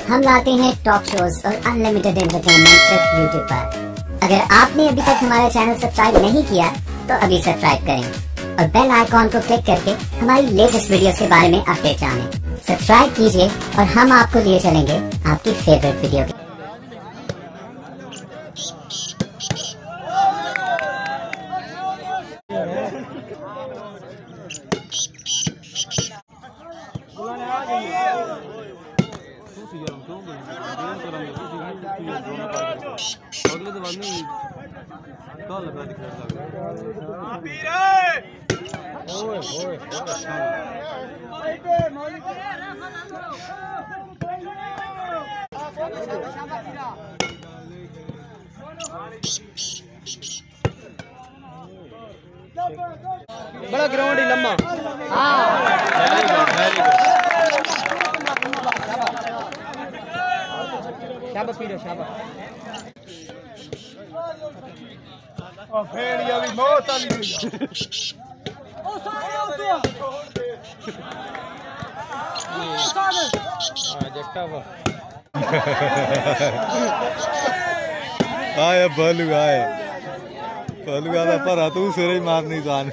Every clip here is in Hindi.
हम लाते हैं टॉक शोज और अनलिमिटेड एंटरटेनमेंट सिर्फ यूट्यूब पर। अगर आपने अभी तक हमारा चैनल सब्सक्राइब नहीं किया तो अभी सब्सक्राइब करें और बेल आइकॉन को क्लिक करके हमारी लेटेस्ट वीडियोस के बारे में अपडेट जानें। सब्सक्राइब कीजिए और हम आपको लिए चलेंगे आपकी फेवरेट वीडियो के। अगले तो बाद में कॉल लगा दिखा ओए ओए बड़ा ग्राउंड ही लम्बा। शाबाश पीरो शाबाश। और फिर ये भी मौत आ गई। ओ सारे होते हैं। जट्टा वो आए बालू आए बालू आदा पर तू सिरे मार नहीं जान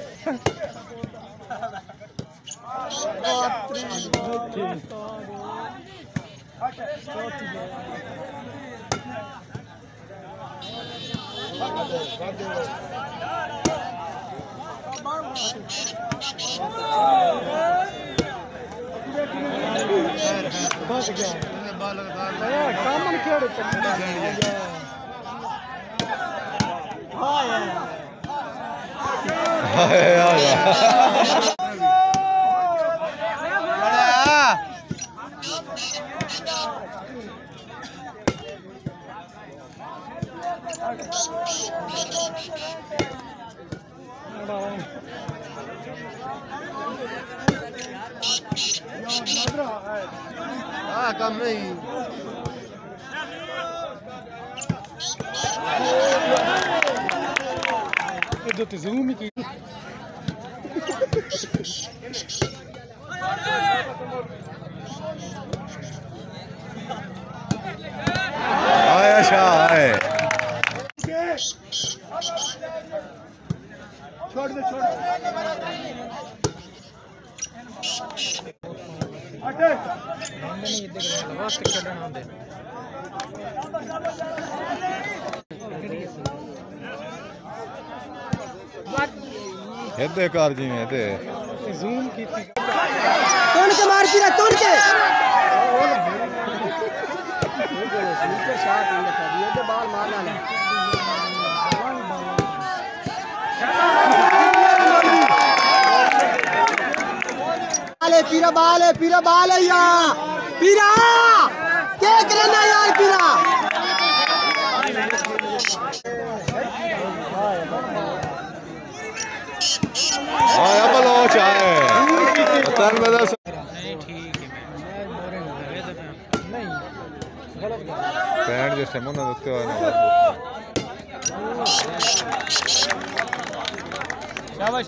कम नहीं जो जूम की आया शाह है छोड़ दे छोड़ हटे नहीं देख रहे वास्ट करना दे हेदे कार जी में दे जूम की तोड़ के मार पीरा तोड़ के नीचे शॉट नहीं लगा दिए तो बाल मारना है पीरा बाल है यार पीरा क्या करना यार पीरा आया बलोच आए तन में नहीं ठीक है मैं बोरिंग हो गया तो नहीं गलत पैंट जैसे मन देते हो शाबाश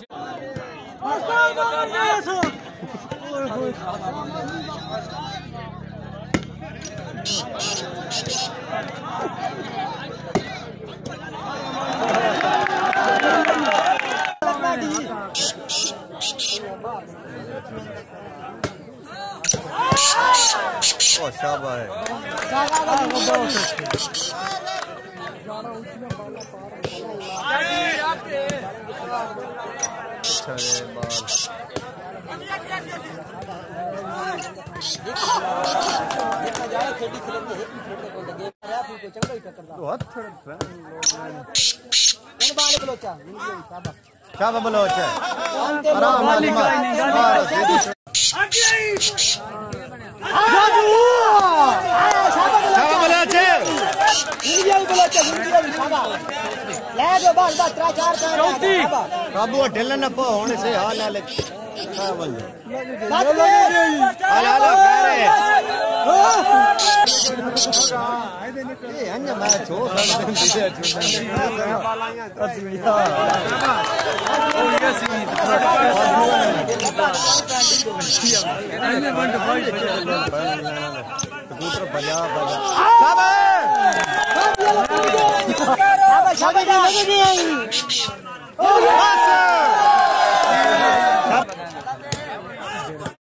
ओ शाबाश शाबाश बलोच आराम काबू ढिलन न पो होने से हाल हाल कबूतर बजा बजा शाबाश